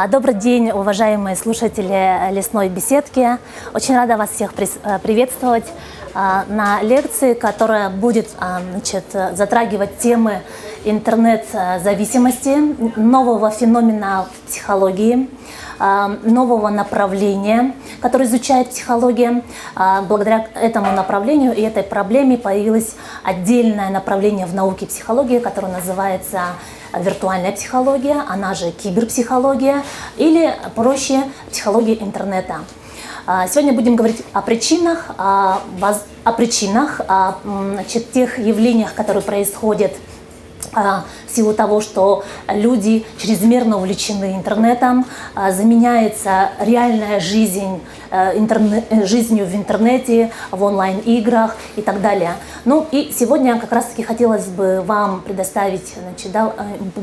Добрый день, уважаемые слушатели Лесной беседки. Очень рада вас всех приветствовать на лекции, которая будет затрагивать темы интернет-зависимости, нового феномена в психологии, нового направления, которое изучает психология. Благодаря этому направлению и этой проблеме появилось отдельное направление в науке психологии, которое называется виртуальная психология, она же киберпсихология, или проще психология интернета. Сегодня будем говорить о причинах, тех явлениях, которые происходят в силу того, что люди чрезмерно увлечены интернетом, заменяется реальная жизнь жизнью в интернете, в онлайн-играх и так далее. Ну и сегодня как раз-таки хотелось бы вам предоставить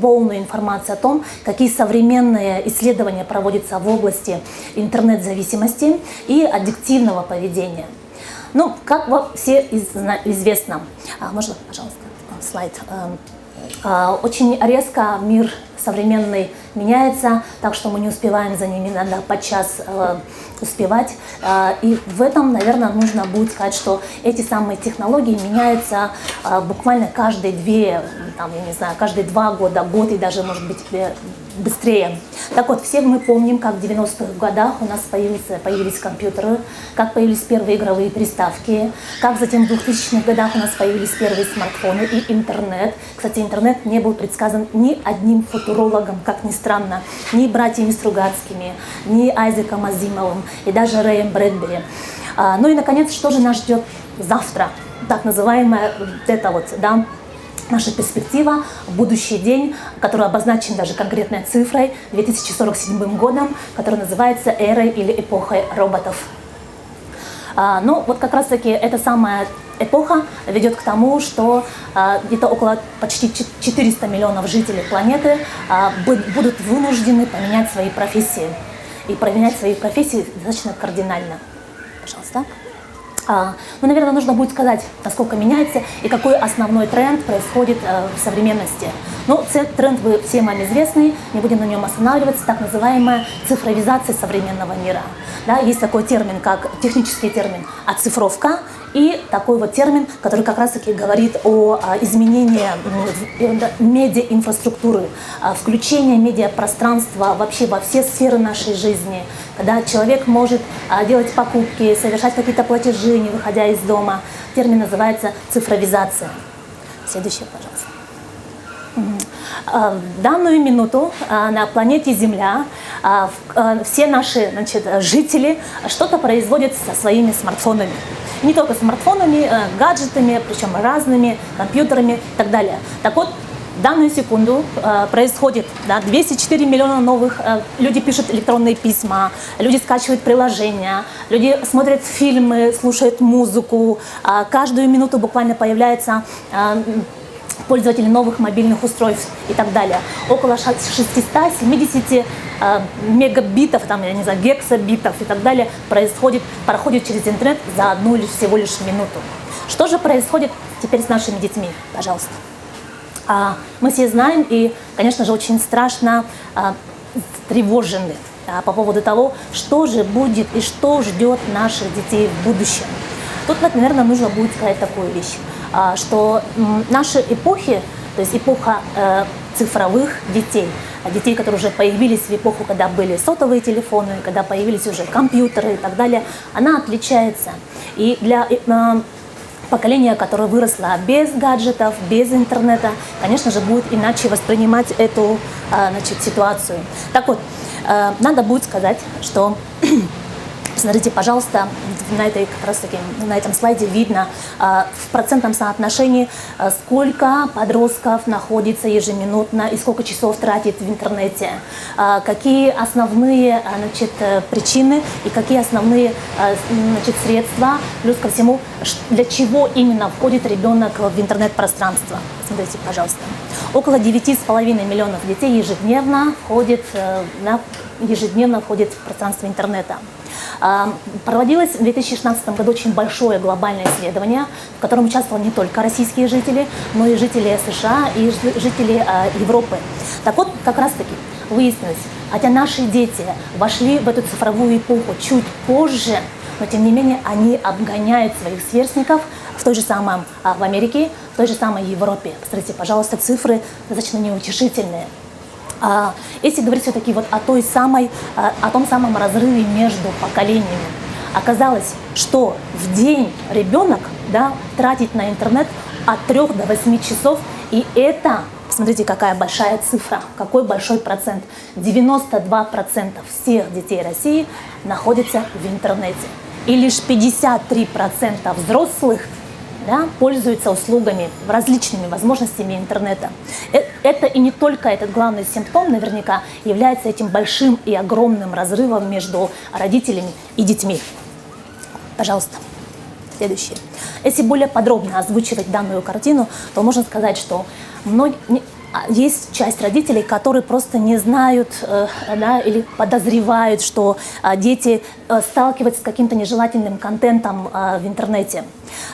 полную информацию о том, какие современные исследования проводятся в области интернет-зависимости и аддиктивного поведения. Ну, как вам все известно, можно, пожалуйста, слайд. Очень резко мир современный меняется, так что мы не успеваем за ними, надо подчас успевать. И в этом, наверное, нужно будет сказать, что эти самые технологии меняются буквально каждые каждые 2 года, год и даже, может быть, быстрее. Так вот, все мы помним, как в 90-х годах у нас появились компьютеры, как появились первые игровые приставки, как затем в 2000-х годах у нас появились первые смартфоны и интернет. Кстати, интернет не был предсказан ни одним футурологом, как ни странно, ни братьями Стругацкими, ни Айзеком Азимовым и даже Рэем Брэдбери. Ну и, наконец, что же нас ждет завтра? Так называемая наша перспектива, будущий день, который обозначен даже конкретной цифрой 2047 годом, который называется эрой или эпохой роботов. Ну вот как раз-таки эта самая эпоха ведет к тому, что где-то около почти 400 миллионов жителей планеты будут вынуждены поменять свои профессии. И поменять свои профессии достаточно кардинально. Пожалуйста. Наверное, нужно будет сказать, насколько меняется и какой основной тренд происходит в современности. Тренд вы всем вам известный, не будем на нем останавливаться, так называемая цифровизация современного мира. Да, есть такой термин, как технический термин «оцифровка», и такой вот термин, который как раз-таки говорит о изменении медиаинфраструктуры, включении медиапространства вообще во все сферы нашей жизни, когда человек может делать покупки, совершать какие-то платежи, не выходя из дома. Термин называется цифровизация. Следующее, пожалуйста. В данную минуту на планете Земля все наши жители что-то производят со своими смартфонами. Не только смартфонами, гаджетами, причем разными, компьютерами и так далее. Так вот, в данную секунду происходит 204 миллиона новых, люди пишут электронные письма, люди скачивают приложения, люди смотрят фильмы, слушают музыку, каждую минуту буквально появляется пользователей новых мобильных устройств и так далее. Около 670 мегабитов, гексабитов и так далее проходит через интернет за всего лишь минуту. Что же происходит теперь с нашими детьми? Пожалуйста. Мы все знаем и, конечно же, очень страшно тревожены по поводу того, что же будет и что ждет наших детей в будущем. Тут, наверное, нужно будет сказать такую вещь, что наши эпохи, то есть эпоха цифровых детей, которые уже появились в эпоху, когда были сотовые телефоны, когда появились уже компьютеры и так далее, она отличается. И для поколения, которое выросло без гаджетов, без интернета, конечно же, будет иначе воспринимать эту ситуацию. Так вот, надо будет сказать, что смотрите, пожалуйста, на этом слайде видно в процентном соотношении, сколько подростков находится ежеминутно и сколько часов тратит в интернете, какие основные причины и какие основные средства, плюс ко всему, для чего именно входит ребенок в интернет-пространство. Смотрите, пожалуйста. Около 9,5 миллионов детей ежедневно входит в пространство интернета. Проводилось в 2016 году очень большое глобальное исследование, в котором участвовали не только российские жители, но и жители США и жители Европы. Так вот, как раз таки, выяснилось, хотя наши дети вошли в эту цифровую эпоху чуть позже, но тем не менее они обгоняют своих сверстников в той же самой в Америке, в той же самой Европе. Посмотрите, пожалуйста, цифры достаточно неутешительные. Если говорить все-таки вот о том самом разрыве между поколениями, оказалось, что в день ребенок, да, тратит на интернет от 3 до 8 часов, и это, смотрите, какая большая цифра, какой большой процент. 92% всех детей России находятся в интернете. И лишь 53% взрослых, да, пользуются услугами, различными возможностями интернета. Это и не только этот главный симптом наверняка является этим большим и огромным разрывом между родителями и детьми. Пожалуйста, следующее. Если более подробно озвучивать данную картину, то можно сказать, что есть часть родителей, которые просто не знают, да, или подозревают, что дети сталкиваются с каким-то нежелательным контентом в интернете.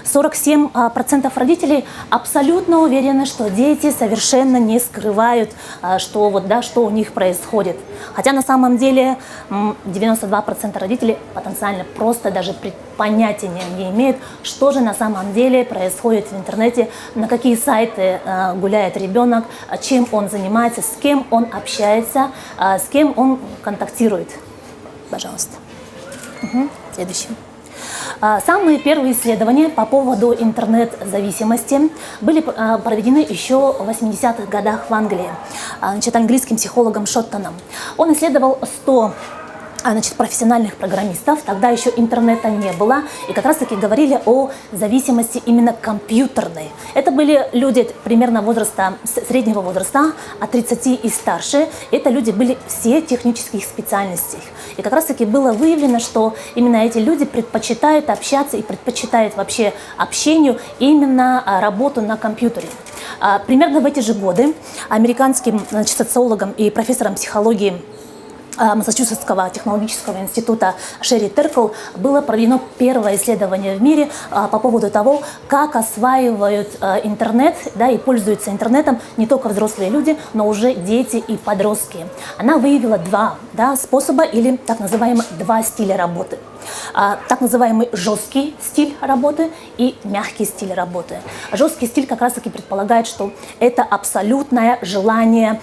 47% родителей абсолютно уверены, что дети совершенно не скрывают, что у них происходит. Хотя на самом деле 92% родителей потенциально просто даже понятия не имеют, что же на самом деле происходит в интернете, на какие сайты гуляет ребенок, чем он занимается, с кем он общается, с кем он контактирует. Пожалуйста. Следующее. Самые первые исследования по поводу интернет-зависимости были проведены еще в 80-х годах в Англии, английским психологом Шоттоном. Он исследовал 100 профессиональных программистов, тогда еще интернета не было, и как раз таки говорили о зависимости именно компьютерной. Это были люди примерно среднего возраста, от 30 и старше. Это люди были все технических специальностей. И как раз таки было выявлено, что именно эти люди предпочитают общаться и предпочитают вообще общению именно работу на компьютере. Примерно в эти же годы американским социологом и профессором психологии Массачусетского технологического института Шерри Теркл было проведено первое исследование в мире по поводу того, как осваивают интернет, да, и пользуются интернетом не только взрослые люди, но уже дети и подростки. Она выявила два способа или так называемые два стиля работы. Так называемый жесткий стиль работы и мягкий стиль работы. Жесткий стиль как раз таки предполагает, что это абсолютное желание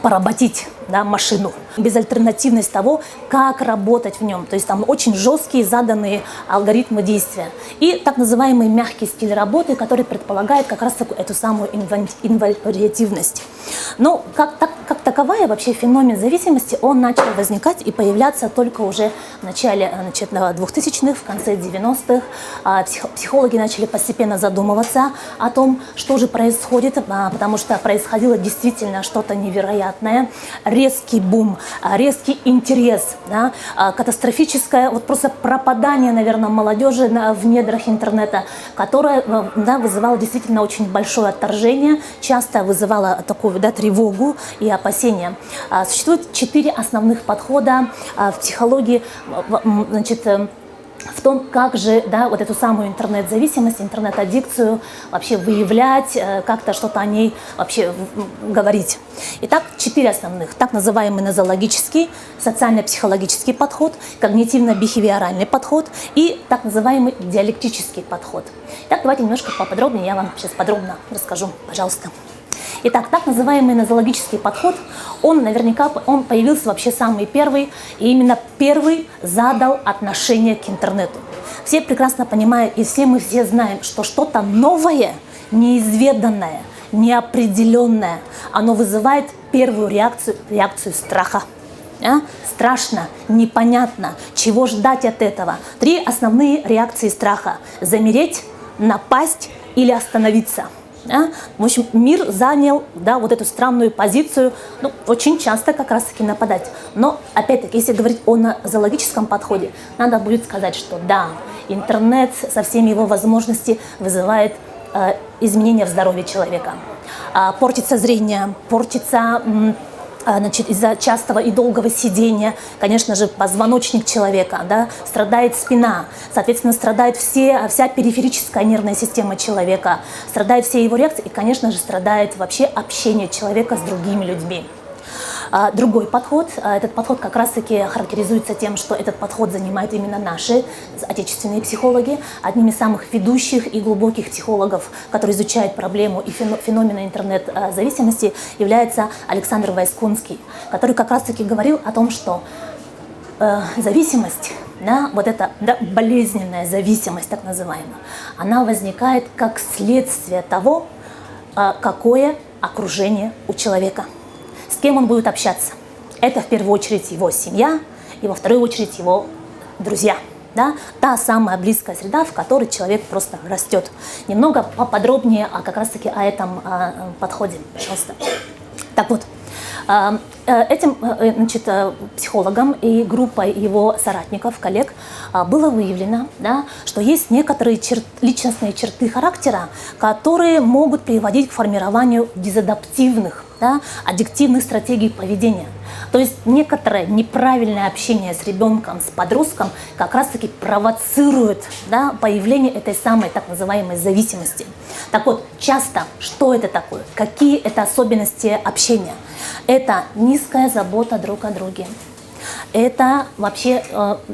поработить, да, машину, безальтернативность того, как работать в нем. То есть там очень жесткие заданные алгоритмы действия. И так называемый мягкий стиль работы, который предполагает как раз эту самую инвариативность. Но как таковая вообще феномен зависимости, он начал возникать и появляться только уже в начале 2000-х, в конце 90-х. Психологи начали постепенно задумываться о том, что же происходит, потому что происходило действительно что-то невероятное. Резкий бум, резкий интерес, да, катастрофическое просто пропадание, наверное, молодежи в недрах интернета, которое, да, вызывало действительно очень большое отторжение, часто вызывало такую, да, тревогу и опасения. Существует 4 основных подхода в психологии, в том, как же, да, вот эту самую интернет-зависимость, интернет-аддикцию вообще выявлять, как-то что-то о ней вообще говорить. Итак, 4 основных. Так называемый нозологический, социально-психологический подход, когнитивно-бихевиоральный подход и так называемый диалектический подход. Итак, давайте немножко поподробнее, я вам сейчас подробно расскажу, пожалуйста. Итак, так называемый нозологический подход, он появился вообще самый первый, и именно первый задал отношение к интернету. Все прекрасно понимают, и мы все знаем, что что-то новое, неизведанное, неопределенное, оно вызывает первую реакцию страха. Страшно, непонятно, чего ждать от этого. 3 основные реакции страха: замереть, напасть или остановиться. В общем, мир занял, да, вот эту странную позицию, очень часто как раз-таки нападать. Но, опять-таки, если говорить о нозологическом подходе, надо будет сказать, что да, интернет со всеми его возможностями вызывает изменения в здоровье человека. Портится зрение, портится из-за частого и долгого сидения, конечно же, позвоночник человека, да, страдает спина, соответственно, страдает вся периферическая нервная система человека, страдают все его реакции и, конечно же, страдает вообще общение человека с другими людьми. Другой подход, этот подход как раз-таки характеризуется тем, что этот подход занимают именно наши отечественные психологи. Одним из самых ведущих и глубоких психологов, которые изучают проблему и феномена интернет-зависимости, является Александр Войскунский, который как раз-таки говорил о том, что зависимость, вот эта болезненная зависимость, так называемая, она возникает как следствие того, какое окружение у человека, с кем он будет общаться. Это в первую очередь его семья и во вторую очередь его друзья. Да? Та самая близкая среда, в которой человек просто растет. Немного поподробнее как раз-таки о этом подходе, пожалуйста. Так вот, этим психологом и группой его соратников, коллег, было выявлено, да, что есть некоторые личностные черты характера, которые могут приводить к формированию дезадаптивных, да, аддиктивных стратегий поведения. То есть некоторое неправильное общение с ребенком, с подростком как раз-таки провоцирует, да, появление этой самой так называемой зависимости. Так вот, часто что это такое? Какие это особенности общения? Это низкая забота друг о друге. Это вообще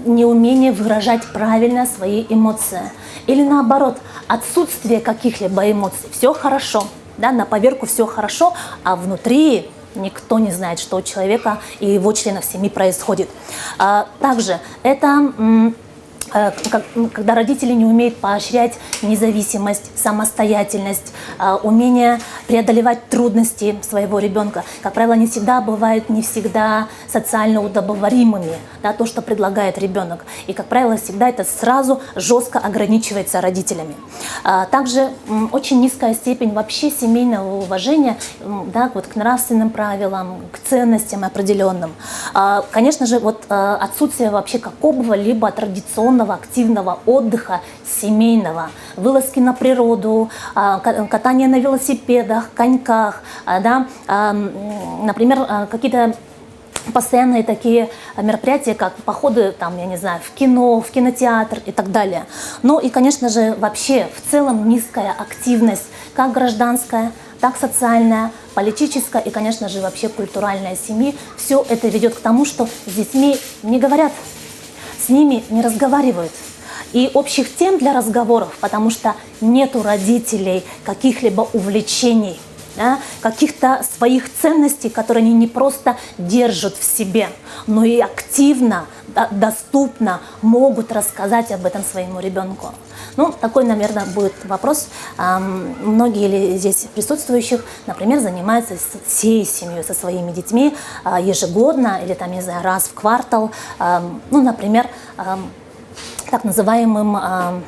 неумение выражать правильно свои эмоции. Или наоборот, отсутствие каких-либо эмоций. Все хорошо, да, на поверку все хорошо, а внутри никто не знает, что у человека и его членов семьи происходит. Также это когда родители не умеют поощрять независимость, самостоятельность, умение преодолевать трудности своего ребенка. Как правило, не всегда бывают не всегда социально удобоваримыми, да, то, что предлагает ребенок. И, как правило, всегда это сразу жестко ограничивается родителями. Также очень низкая степень вообще семейного уважения, да, вот, к нравственным правилам, к ценностям определенным. Конечно же, вот, отсутствие вообще какого-либо традиционного активного отдыха семейного, вылазки на природу, катание на велосипедах, коньках, да, например, какие-то постоянные такие мероприятия, как походы, там, я не знаю, в кино, в кинотеатр и так далее. Ну и, конечно же, вообще в целом низкая активность, как гражданская, так социальная, политическая и, конечно же, вообще культуральная семьи. Все это ведет к тому, что с детьми не говорят, с ними не разговаривают. И общих тем для разговоров, потому что нет у родителей каких-либо увлечений, да, каких-то своих ценностей, которые они не просто держат в себе, но и активно, доступно могут рассказать об этом своему ребенку. Ну, такой, наверное, будет вопрос. Многие здесь присутствующих, например, занимаются всей семьей, со своими детьми ежегодно или, там, не знаю, раз в квартал, ну, например, так называемым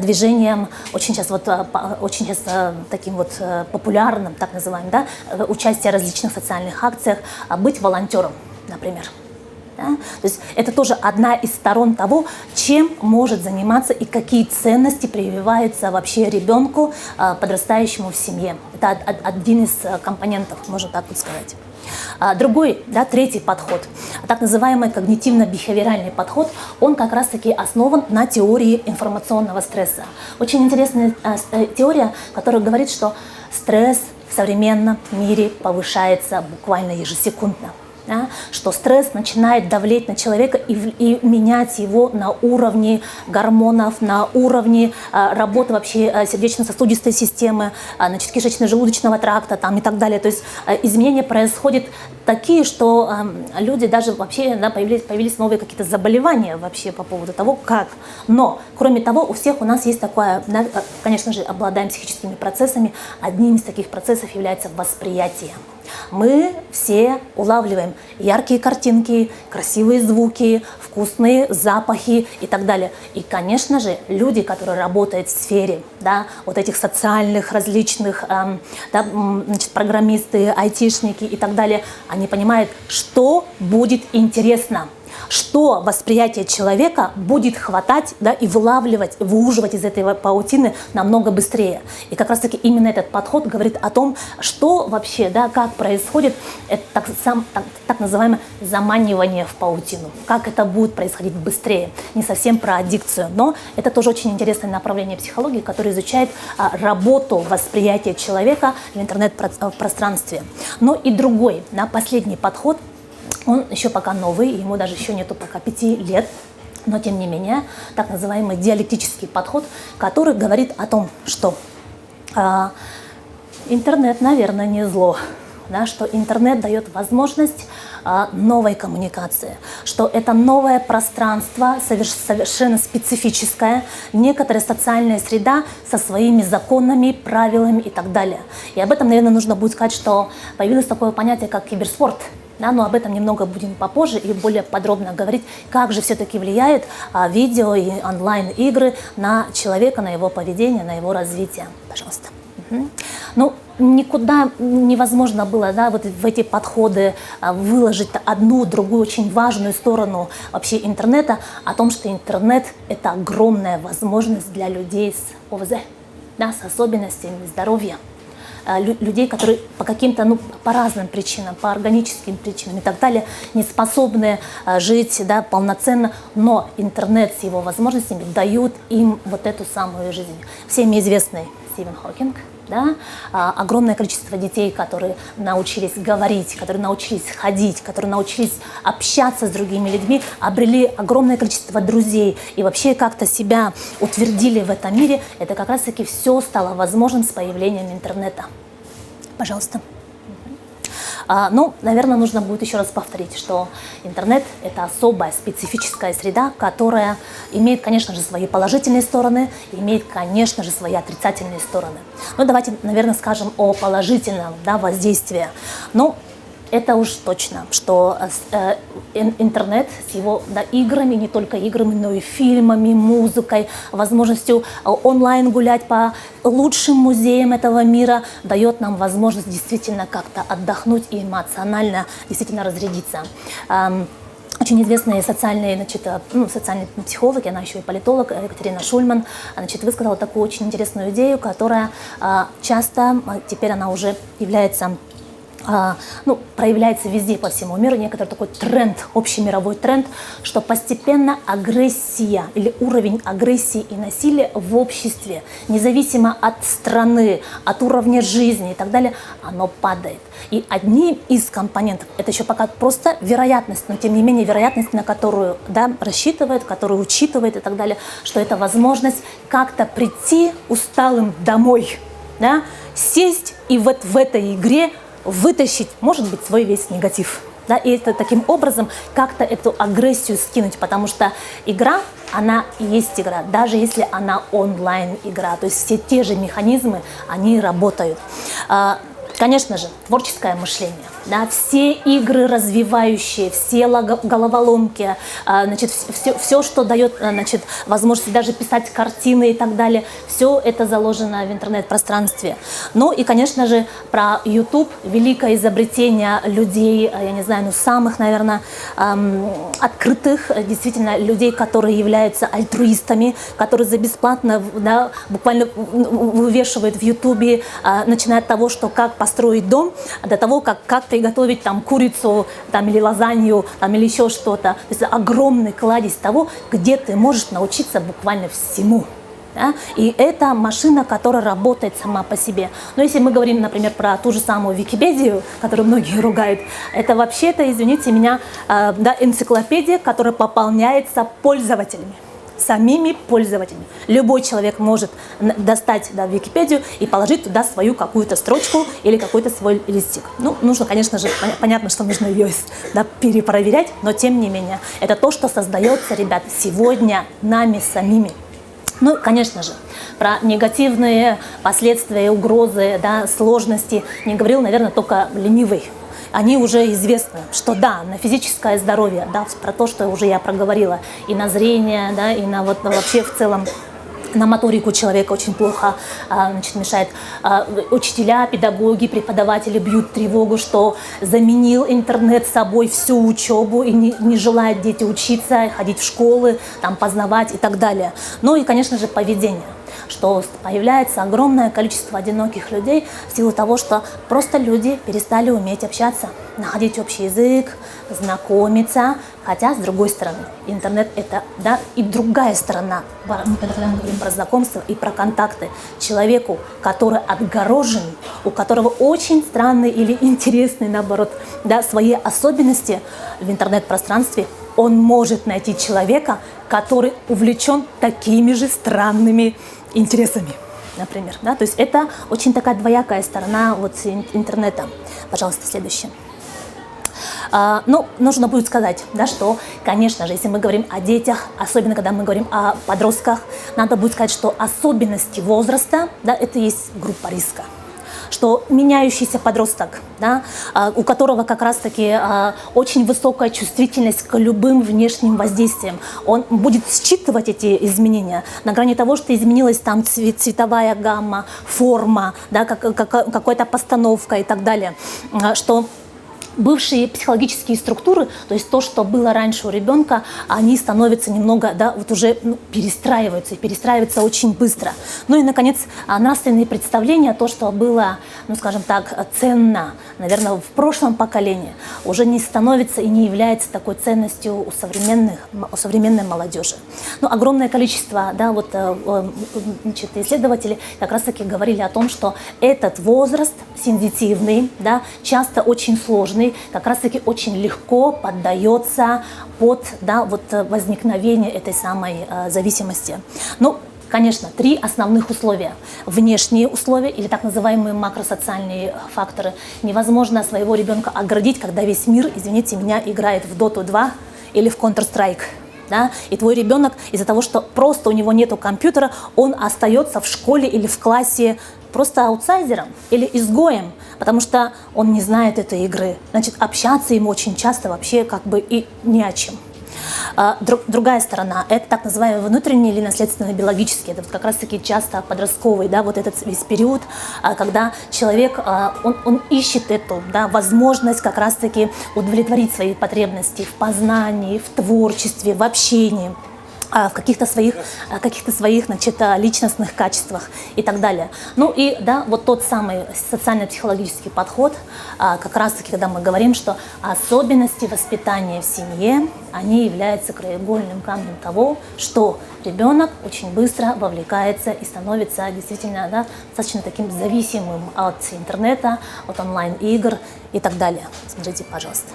движением, очень сейчас таким вот популярным, так называемым, да, участие в различных социальных акциях, быть волонтером, например. Да? То есть это тоже одна из сторон того, чем может заниматься и какие ценности прививаются вообще ребенку, подрастающему в семье. Это один из компонентов, можно так вот сказать. Другой, да, третий подход, так называемый когнитивно-бихевиоральный подход, он как раз-таки основан на теории информационного стресса. Очень интересная теория, которая говорит, что стресс в современном мире повышается буквально ежесекундно. Да, что стресс начинает давлеть на человека и менять его на уровне гормонов, на уровне работы вообще сердечно-сосудистой системы, значит, кишечно-желудочного тракта там, и так далее. То есть изменения происходят такие, что люди даже вообще, да, появились новые какие-то заболевания вообще по поводу того, как. Но, кроме того, у всех у нас есть такое, да, конечно же, обладаем психическими процессами. Одним из таких процессов является восприятие. Мы все улавливаем яркие картинки, красивые звуки, вкусные запахи и так далее. И, конечно же, люди, которые работают в сфере, да, вот этих социальных различных, да, значит, программисты, айтишники и так далее, они понимают, что будет интересно. что восприятие человека будет хватать, да, и вылавливать, выуживать из этой паутины намного быстрее. И как раз таки именно этот подход говорит о том, что вообще, да, как происходит это так называемое заманивание в паутину, как это будет происходить быстрее. Не совсем про аддикцию, но это тоже очень интересное направление психологии, которое изучает работу восприятия человека в интернет-пространстве. Но и другой, да, последний подход, он еще пока новый, ему даже еще нету пока 5 лет, но тем не менее, так называемый диалектический подход, который говорит о том, что интернет, наверное, не зло, да, что интернет дает возможность новой коммуникации, что это новое пространство, совершенно специфическое, некоторая социальная среда со своими законами, правилами и так далее. И об этом, наверное, нужно будет сказать, что появилось такое понятие, как киберспорт. Да, но об этом немного будем попозже и более подробно говорить, как же все-таки влияют видео и онлайн-игры на человека, на его поведение, на его развитие. Пожалуйста. Угу. Ну, никуда невозможно было, да, вот в эти подходы выложить одну, другую очень важную сторону вообще интернета, о том, что интернет – это огромная возможность для людей с ОВЗ, да, с особенностями здоровья. Людей, которые по каким-то, по разным причинам, по органическим причинам и так далее, не способны жить, да, полноценно, но интернет с его возможностями дают им вот эту самую жизнь. Всеми известный Стивен Хокинг, да, огромное количество детей, которые научились говорить, которые научились ходить, которые научились общаться с другими людьми, обрели огромное количество друзей и вообще как-то себя утвердили в этом мире, это как раз-таки все стало возможным с появлением интернета. Пожалуйста. Ну, наверное, нужно будет еще раз повторить, что интернет – это особая специфическая среда, которая имеет, конечно же, свои положительные стороны, имеет, конечно же, свои отрицательные стороны. Но давайте, наверное, скажем о положительном, да, воздействии. Ну, это уж точно, что интернет с его, да, играми, не только играми, но и фильмами, музыкой, возможностью онлайн гулять по лучшим музеям этого мира, дает нам возможность действительно как-то отдохнуть и эмоционально действительно разрядиться. Очень известный социальный психолог, она еще и политолог, Екатерина Шульман, высказала такую очень интересную идею, которая часто, теперь она уже является проявляется везде по всему миру, некоторый такой тренд, общемировой тренд, что постепенно агрессия или уровень агрессии и насилия в обществе, независимо от страны, от уровня жизни и так далее, оно падает. И одним из компонентов, это еще пока просто вероятность, но тем не менее вероятность, на которую, да, рассчитывает, которую учитывает и так далее, что это возможность как-то прийти усталым домой, да, сесть и вот в этой игре вытащить, может быть, свой весь негатив. Да, и это таким образом как-то эту агрессию скинуть, потому что игра, она и есть игра, даже если она онлайн-игра. То есть все те же механизмы, они работают. Конечно же, творческое мышление, да, все игры развивающие, все головоломки, все, что дает, возможность даже писать картины и так далее, все это заложено в интернет-пространстве. Ну и, конечно же, про YouTube, великое изобретение людей, я не знаю, самых, наверное, открытых, действительно, людей, которые являются альтруистами, которые за бесплатно, да, буквально вывешивают в YouTube, начиная от того, что как построить дом, до того, как приготовить там курицу там, или лазанью, там, или еще что-то. То есть огромный кладезь того, где ты можешь научиться буквально всему. Да? И это машина, которая работает сама по себе. Но если мы говорим, например, про ту же самую Википедию, которую многие ругают, это вообще-то, извините меня, да, энциклопедия, которая пополняется пользователями. Самими пользователями. Любой человек может достать, да, Википедию и положить туда свою какую-то строчку или какой-то свой листик. Ну, нужно, конечно же, понятно, что нужно ее, да, перепроверять, но тем не менее, это то, что создается, ребят, сегодня нами самими. Ну, конечно же, про негативные последствия, угрозы, да, сложности не говорил, наверное, только ленивый. Они уже известны, что да, на физическое здоровье, да, про то, что уже я проговорила, и на зрение, да, и на вот вообще в целом на моторику человека очень плохо значит, мешает. Учителя, педагоги, преподаватели бьют тревогу, что заменил интернет собой всю учебу и не желают дети учиться, ходить в школы, там, познавать и так далее. Ну и, конечно же, поведение, что появляется огромное количество одиноких людей в силу того, что просто люди перестали уметь общаться, находить общий язык, знакомиться. Хотя, с другой стороны, интернет – это да, и другая сторона, когда мы говорим про знакомство и про контакты. Человеку, который отгорожен, у которого очень странные или интересные, наоборот, да, свои особенности в интернет-пространстве, он может найти человека, который увлечен такими же странными интересами, например. Да? То есть это очень такая двоякая сторона вот интернета. Пожалуйста, следующее. Ну, нужно будет сказать, да, что, конечно же, если мы говорим о детях, особенно когда мы говорим о подростках, надо будет сказать, что особенности возраста, да, это есть группа риска. Что меняющийся подросток, да, у которого как раз-таки очень высокая чувствительность к любым внешним воздействиям, он будет считывать эти изменения на грани того, что изменилась там цветовая гамма, форма, да, какая-то постановка и так далее, что бывшие психологические структуры, то есть то, что было раньше у ребенка, они становятся немного, да, вот уже перестраиваются очень быстро. Ну и, наконец, нравственные представления, то, что было, ну, скажем так, ценно, наверное, в прошлом поколении, уже не становится и не является такой ценностью у современной молодежи. Ну, огромное количество, да, вот, значит, исследователей как раз-таки говорили о том, что этот возраст сензитивный, да, часто очень сложный, как раз-таки очень легко поддается под, да, вот, возникновение этой самой зависимости. Ну, конечно, 3 основных условия. Внешние условия или так называемые макросоциальные факторы. Невозможно своего ребенка оградить, когда весь мир, извините меня, играет в Dota 2 или в Counter-Strike. Да? И твой ребенок из-за того, что просто у него нету компьютера, он остается в школе или в классе просто аутсайдером или изгоем, потому что он не знает этой игры. Значит, общаться ему очень часто вообще как бы и не о чем. Другая сторона – это так называемые внутренние или наследственные биологические. Это вот как раз-таки часто подростковый, да, вот этот весь период, когда человек, он ищет эту, да, возможность как раз-таки удовлетворить свои потребности в познании, в творчестве, в общении, в каких-то своих, значит, личностных качествах и так далее. Ну и да, вот тот самый социально-психологический подход, как раз-таки, когда мы говорим, что особенности воспитания в семье, они являются краеугольным камнем того, что ребенок очень быстро вовлекается и становится действительно, да, достаточно таким зависимым от интернета, от онлайн-игр и так далее. Смотрите, пожалуйста.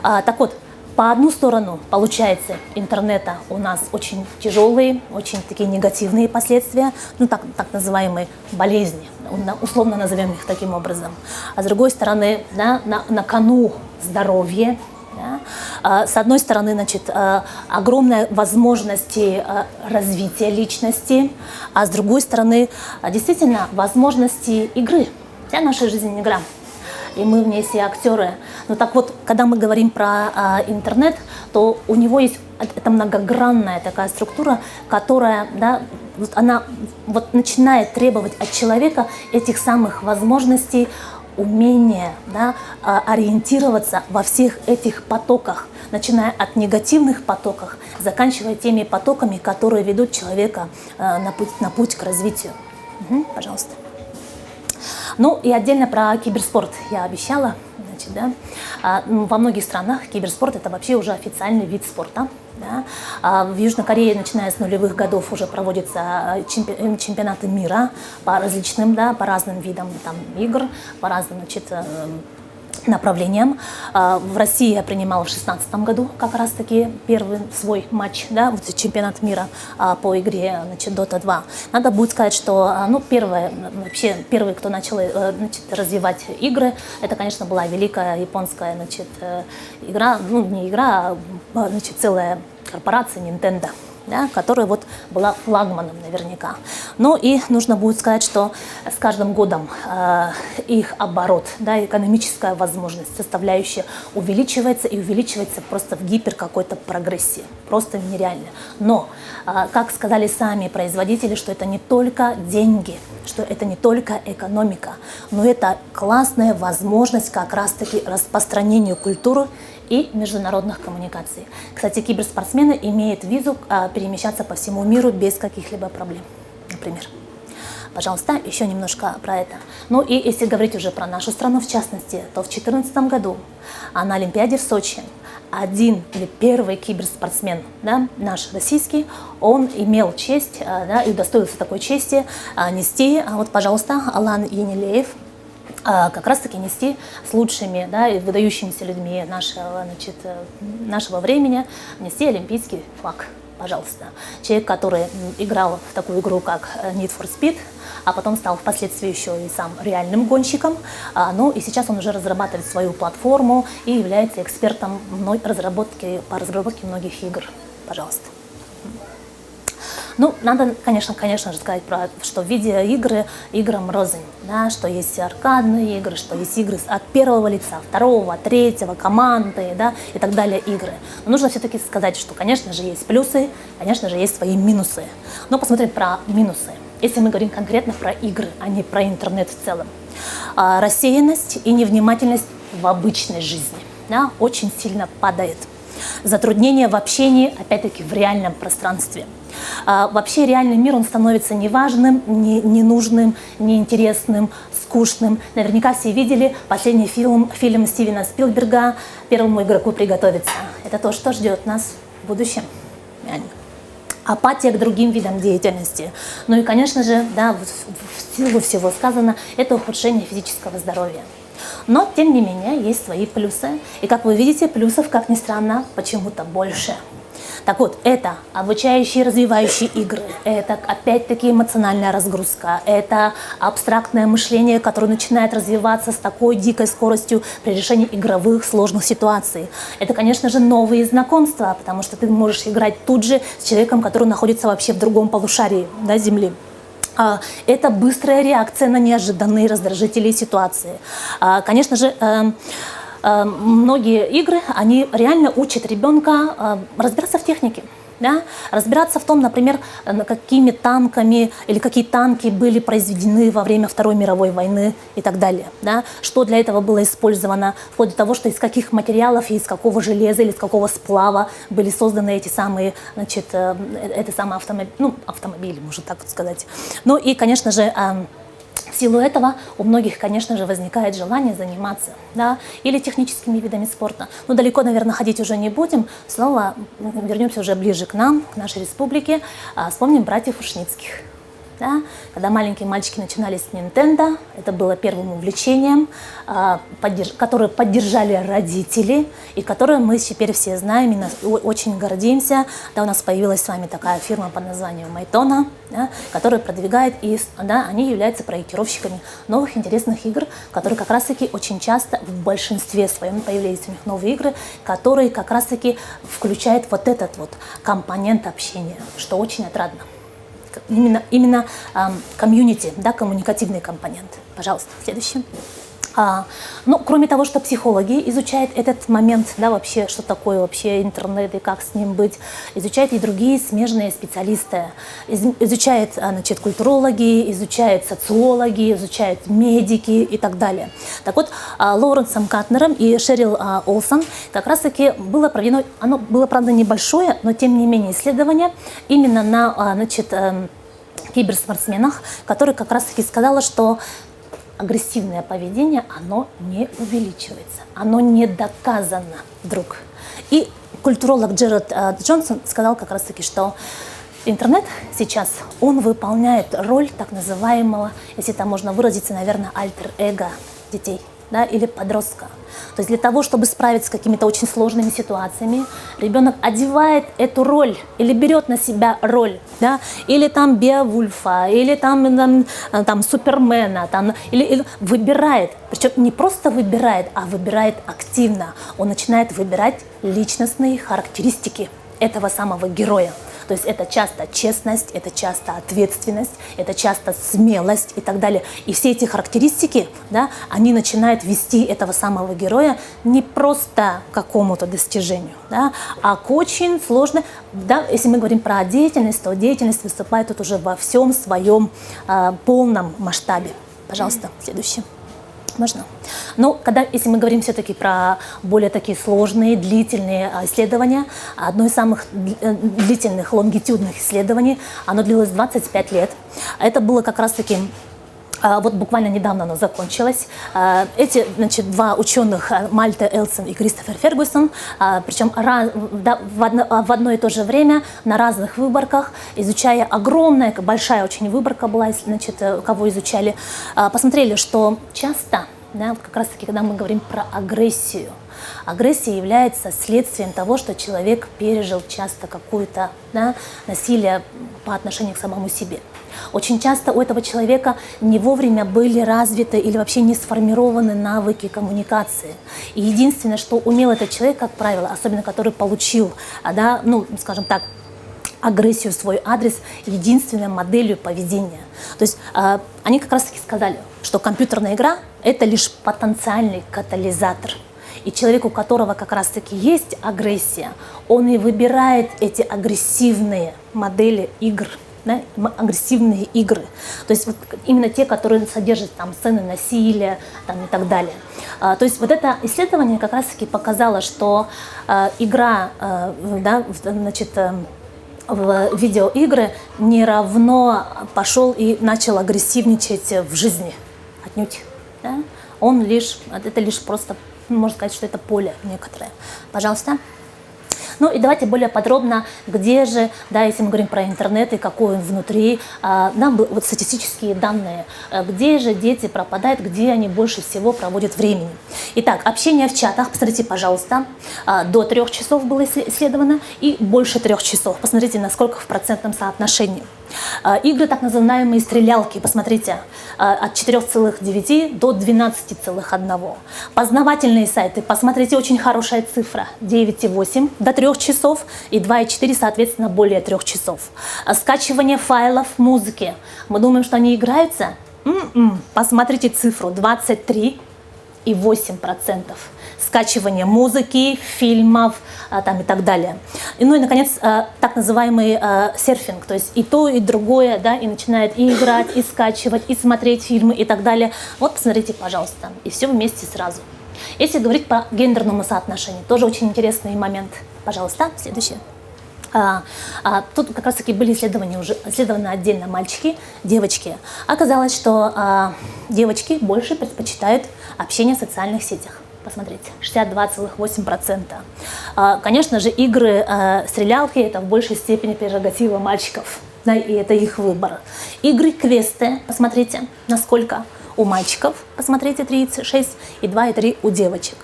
Так вот, по одну сторону, получается, интернета у нас очень тяжелые, очень такие негативные последствия, ну так называемые болезни, условно назовем их таким образом. А с другой стороны, да, на кону здоровье. Да. С одной стороны, значит, огромные возможности развития личности, а с другой стороны, действительно, возможности игры. Вся наша жизнь игра. И мы в ней все актеры. Но так вот, когда мы говорим про интернет, то у него есть это многогранная такая структура, которая, да, вот она вот начинает требовать от человека этих самых возможностей, умения, да, ориентироваться во всех этих потоках, начиная от негативных потоков, заканчивая теми потоками, которые ведут человека на путь к развитию. Пожалуйста. Ну и отдельно про киберспорт я обещала. Значит, да, во многих странах киберспорт – это вообще уже официальный вид спорта. Да. В Южной Корее, начиная с нулевых годов, уже проводятся чемпионаты мира по различным, да, по разным видам там, игр, по разным, значит, направлениям. В России я принимала в 2016 году как раз-таки первый свой матч, да, вот чемпионат мира по игре, значит, Dota 2. Надо будет сказать, что ну, первый, кто начал, значит, развивать игры, это, конечно, была великая японская, значит, игра, ну не игра, а, значит, целая корпорация Nintendo. да, которая вот была флагманом наверняка. Но и нужно будет сказать, что с каждым годом их оборот, да, экономическая возможность, составляющая увеличивается и увеличивается просто в гипер какой-то прогрессии, просто нереально. Но, как сказали сами производители, что это не только деньги, что это не только экономика, но это классная возможность как раз-таки распространению культуры и международных коммуникаций. Кстати, киберспортсмены имеют визу перемещаться по всему миру без каких-либо проблем, например. Пожалуйста, еще немножко про это. Ну и если говорить уже про нашу страну в частности, то в 2014 году на Олимпиаде в Сочи один или первый киберспортсмен, да, наш российский, он имел честь, да, и удостоился такой чести нести, вот, пожалуйста, Алан Енилеев, как раз-таки нести с лучшими, да, и выдающимися людьми нашего времени, нести олимпийский флаг. Пожалуйста. Человек, который играл в такую игру, как Need for Speed, а потом стал впоследствии еще и сам реальным гонщиком. Ну и сейчас он уже разрабатывает свою платформу и является экспертом по разработке многих игр. Пожалуйста. Ну, надо, конечно же сказать, что видеоигры играм рознь, да, что есть аркадные игры, что есть игры от первого лица, второго, третьего, команды, да, и так далее игры. Но нужно все-таки сказать, что, конечно же, есть плюсы, конечно же, есть свои минусы. Но посмотрим про минусы. Если мы говорим конкретно про игры, а не про интернет в целом. Рассеянность и невнимательность в обычной жизни, да, очень сильно падает. Затруднения в общении, опять-таки, в реальном пространстве. Вообще реальный мир, он становится неважным, ненужным, неинтересным, скучным. Наверняка все видели последний фильм Стивена Спилберга «Первому игроку приготовиться». Это то, что ждет нас в будущем. Апатия к другим видам деятельности. Ну и, конечно же, да, в силу всего сказано, это ухудшение физического здоровья. Но, тем не менее, есть свои плюсы. И, как вы видите, плюсов, как ни странно, почему-то больше. Так вот, это обучающие, развивающие игры, это опять-таки эмоциональная разгрузка, это абстрактное мышление, которое начинает развиваться с такой дикой скоростью при решении игровых сложных ситуаций. Это, конечно же, новые знакомства, потому что ты можешь играть тут же с человеком, который находится вообще в другом полушарии, да, Земли. Это быстрая реакция на неожиданные раздражители ситуации. Конечно же, многие игры, они реально учат ребенка разбираться в технике. Да? Разбираться в том, например, какими танками или какие танки были произведены во время Второй мировой войны и так далее. Да? Что для этого было использовано, вплоть до того, что из каких материалов, из какого железа или из какого сплава были созданы эти самые, значит, автомобили, можно так вот сказать. Ну и, конечно же, в силу этого у многих, конечно же, возникает желание заниматься, да, или техническими видами спорта. Но далеко, наверное, ходить уже не будем. Снова вернемся уже ближе к нам, к нашей республике. Вспомним братьев Ушницких. Да? Когда маленькие мальчики начинали с Nintendo, это было первым увлечением, которое поддержали родители, и которое мы теперь все знаем и очень гордимся. Да, у нас появилась с вами такая фирма под названием Майтона, да, которая продвигает, и да, они являются проектировщиками новых интересных игр, которые как раз-таки очень часто в большинстве своем появились у них новые игры, которые как раз-таки включают вот этот вот компонент общения, что очень отрадно. Именно комьюнити, да, коммуникативный компонент. Пожалуйста, следующий. Ну, кроме того, что психологи изучают этот момент, да, вообще, что такое вообще интернет и как с ним быть, изучают и другие смежные специалисты. Изучают, значит, культурологи, изучают социологи, изучают медики и так далее. Так вот, Лоуренсом Катнером и Шерил Олсон как раз-таки было проведено, оно было, правда, небольшое, но тем не менее исследование именно на, значит, киберспортсменах, который как раз-таки сказала, что агрессивное поведение, оно не увеличивается, оно не доказано вдруг. И культуролог Джеред Джонсон сказал как раз-таки, что интернет сейчас, он выполняет роль так называемого, если это можно выразиться, наверное, альтер-эго детей, да, или подростка. То есть для того, чтобы справиться с какими-то очень сложными ситуациями, ребенок одевает эту роль или берет на себя роль, да, или там Беовульфа, или там Супермена, там, или выбирает, причем не просто выбирает, а выбирает активно. Он начинает выбирать личностные характеристики этого самого героя. То есть это часто честность, это часто ответственность, это часто смелость и так далее. И все эти характеристики, да, они начинают вести этого самого героя не просто к какому-то достижению, да, а к очень сложной. Да, если мы говорим про деятельность, то деятельность выступает тут уже во всем своем полном масштабе. Пожалуйста, следующий. Можно? Но если мы говорим все-таки про более такие сложные, длительные исследования, одно из самых длительных, лонгитюдных исследований, оно длилось 25 лет. Это было как раз-таки, вот буквально недавно оно закончилось. Эти, значит, два ученых, Мальте Элсон и Кристофер Фергюсон, причем в одно и то же время на разных выборках, изучая огромная, большая очень выборка была, значит, кого изучали, посмотрели, что часто, да, как раз таки, когда мы говорим про агрессию, агрессия является следствием того, что человек пережил часто какое-то, да, насилие по отношению к самому себе. Очень часто у этого человека не вовремя были развиты или вообще не сформированы навыки коммуникации. И единственное, что умел этот человек, как правило, особенно который получил, да, ну, скажем так, агрессию в свой адрес, единственной моделью поведения. То есть они как раз-таки сказали, что компьютерная игра – это лишь потенциальный катализатор. И человек, у которого как раз-таки есть агрессия, он и выбирает эти агрессивные модели игр. Да, агрессивные игры, то есть вот именно те, которые содержат там сцены насилия там, и так далее. То есть вот это исследование как раз-таки показало, что игра, да, значит, в видеоигры не равно пошел и начал агрессивничать в жизни, отнюдь. Да? Это лишь просто, можно сказать, что это поле некоторое. Пожалуйста. Ну и давайте более подробно, где же, да, если мы говорим про интернет и какой он внутри, нам вот статистические данные, где же дети пропадают, где они больше всего проводят времени. Итак, общение в чатах, посмотрите, пожалуйста, до 3 часов было исследовано и больше 3 часов. Посмотрите, насколько в процентном соотношении. Игры, так называемые стрелялки, посмотрите, от 4,9 до 12,1. Познавательные сайты, посмотрите, очень хорошая цифра, 9,8 до 3 часов и 2,4, соответственно, более 3 часов. Скачивание файлов музыки, мы думаем, что они играются? Посмотрите цифру, 23,8%. Скачивание музыки, фильмов там, и так далее. Ну и, наконец, так называемый серфинг, то есть и то, и другое, да, и начинает и играть, и скачивать, и смотреть фильмы и так далее. Вот посмотрите, пожалуйста, и все вместе сразу. Если говорить по гендерному соотношению, тоже очень интересный момент. Пожалуйста, следующее. Тут как раз таки были исследованы отдельно мальчики, девочки. Оказалось, что девочки больше предпочитают общение в социальных сетях. Посмотрите, 62,8%. Конечно же, игры, стрелялки – это в большей степени прерогатива мальчиков, да, и это их выбор. Игры-квесты, посмотрите, насколько у мальчиков, посмотрите, 36, и 2,3 у девочек.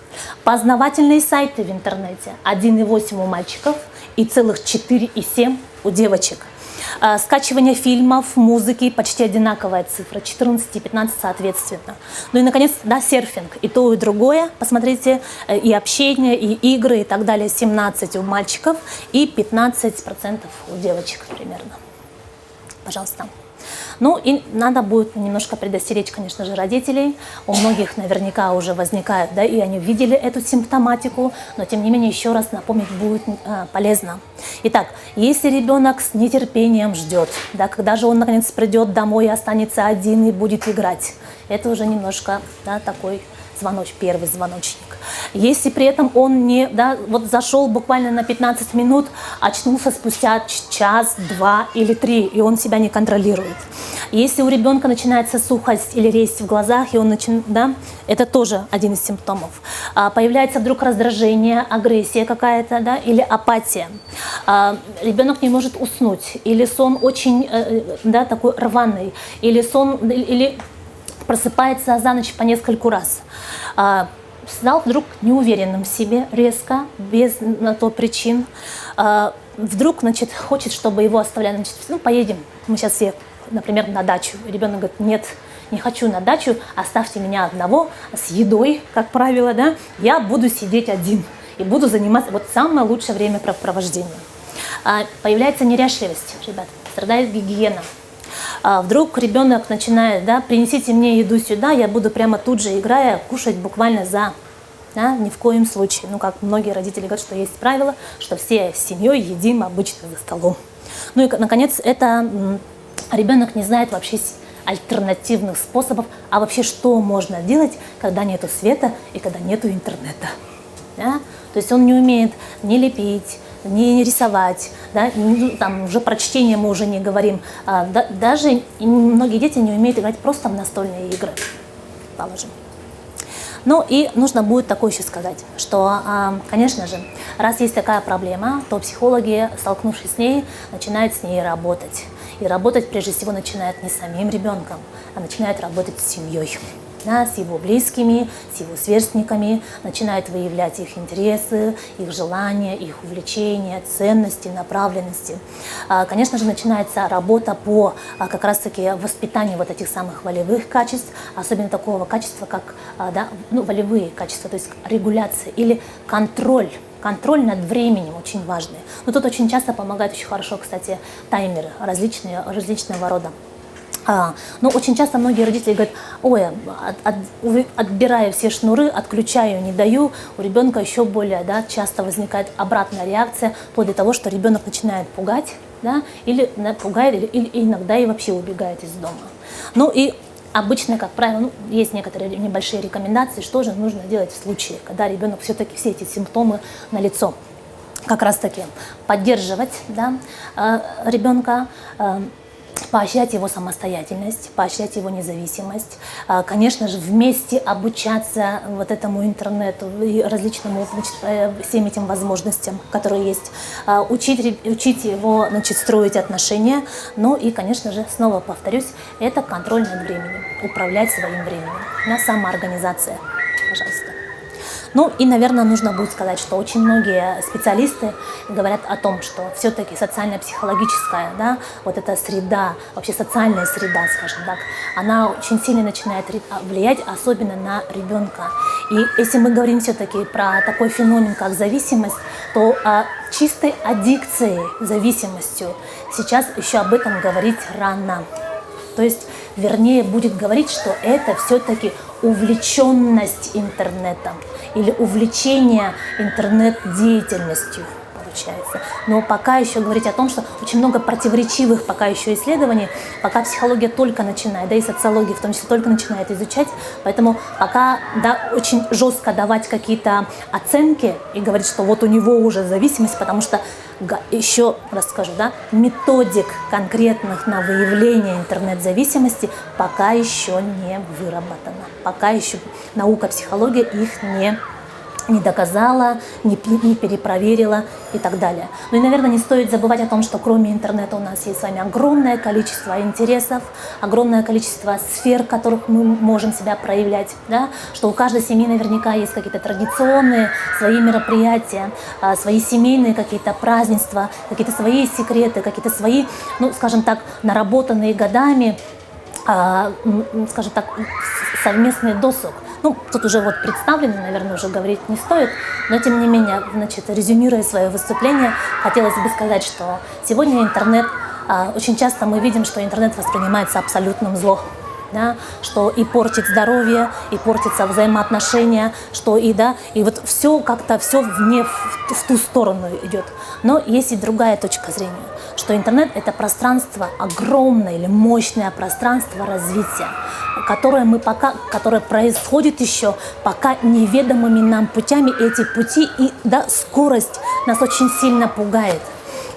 Познавательные сайты в интернете, 1,8 у мальчиков и целых 4,7 у девочек. Скачивание фильмов, музыки, почти одинаковая цифра, 14 и 15 соответственно. Ну и, наконец, да, серфинг, и то, и другое. Посмотрите, и общение, и игры, и так далее, 17 у мальчиков и 15% у девочек примерно. Пожалуйста. Ну и надо будет немножко предостеречь, конечно же, родителей. У многих наверняка уже возникает, да, и они видели эту симптоматику, но тем не менее еще раз напомнить будет полезно. Итак, если ребенок с нетерпением ждет, да, когда же он наконец придет домой и останется один и будет играть, это уже немножко, да, такой первый звоночник. Если при этом он не, да, вот зашел буквально на 15 минут, очнулся спустя час, 2 или 3, и он себя не контролирует. Если у ребенка начинается сухость или резь в глазах, и он да, это тоже один из симптомов. Появляется вдруг раздражение, агрессия какая-то, да, или апатия. Ребенок не может уснуть, или сон очень, да, такой рваный, или сон, или просыпается за ночь по нескольку раз. Стал вдруг неуверенным в себе резко, без на то причин. Вдруг, значит, хочет, чтобы его оставляли. Значит, ну, поедем, мы сейчас все, например, на дачу. Ребенок говорит, нет, не хочу на дачу, оставьте меня одного с едой, как правило, да. Я буду сидеть один и буду заниматься. Вот самое лучшее времяпрепровождение. Появляется неряшливость, ребят, страдает гигиена. Вдруг ребенок начинает, да, принесите мне еду сюда, я буду прямо тут же, играя, кушать буквально ни в коем случае. Ну, как многие родители говорят, что есть правило, что все с семьей едим обычно за столом. Ну и, наконец, это ребенок не знает вообще альтернативных способов, а вообще что можно делать, когда нету света и когда нету интернета. Да? То есть он не умеет ни лепить, не рисовать, да? Там уже про чтение мы уже не говорим. Даже многие дети не умеют играть просто в настольные игры, положим. Ну и нужно будет такое еще сказать, что, конечно же, раз есть такая проблема, то психологи, столкнувшись с ней, начинают с ней работать. И работать прежде всего начинают не с самим ребенком, а начинают работать с семьей. Да, с его близкими, с его сверстниками, начинают выявлять их интересы, их желания, их увлечения, ценности, направленности. Конечно же, начинается работа по как раз-таки воспитанию вот этих самых волевых качеств, особенно такого качества, как волевые качества, то есть регуляция или контроль. Контроль над временем очень важный. Но тут очень часто помогают очень хорошо, кстати, таймеры различного рода. Но очень часто многие родители говорят: ой, отбирая все шнуры, отключаю, не даю, у ребенка еще более часто возникает обратная реакция, вплоть до того, что ребенок начинает пугать, или иногда и вообще убегает из дома. Ну и обычно, как правило, есть некоторые небольшие рекомендации, что же нужно делать в случае, когда ребенок все-таки все эти симптомы налицо. Как раз таки поддерживать ребенка, поощрять его самостоятельность, поощрять его независимость, конечно же, вместе обучаться вот этому интернету и различным всем этим возможностям, которые есть, учить его, строить отношения, ну и, конечно же, снова повторюсь, это контроль над временем, управлять своим временем, самоорганизация, пожалуйста. Ну и, наверное, нужно будет сказать, что очень многие специалисты говорят о том, что все-таки социально-психологическая, вот эта среда, вообще социальная среда, скажем так, она очень сильно начинает влиять, особенно на ребенка. И если мы говорим все-таки про такой феномен, как зависимость, то чистой аддикцией, зависимостью сейчас еще об этом говорить рано. То есть, вернее, будет говорить, что это все-таки увлеченность интернетом или увлечение интернет-деятельностью получается. Но пока еще говорить о том, что очень много противоречивых пока еще исследований, пока психология только начинает, и социология в том числе только начинает изучать, поэтому пока очень жестко давать какие-то оценки и говорить, что вот у него уже зависимость, потому что еще раз скажу, методик конкретных на выявление интернет-зависимости пока еще не выработано. Пока еще наука психология их не доказала, не перепроверила и так далее. Ну и, наверное, не стоит забывать о том, что кроме интернета у нас есть с вами огромное количество интересов, огромное количество сфер, в которых мы можем себя проявлять, что у каждой семьи наверняка есть какие-то традиционные свои мероприятия, свои семейные какие-то празднества, какие-то свои секреты, какие-то свои, скажем так, наработанные годами, скажем так, совместный досуг. Тут уже представлено, наверное, уже говорить не стоит, но тем не менее, резюмируя свое выступление, хотелось бы сказать, что сегодня интернет, очень часто мы видим, что интернет воспринимается абсолютным злом. Что и портит здоровье, и портятся взаимоотношения, что и вот все как-то все в ту сторону идет. Но есть и другая точка зрения, что интернет — это пространство, огромное или мощное пространство развития, которое происходит еще пока неведомыми нам путями, и эти пути и скорость нас очень сильно пугает.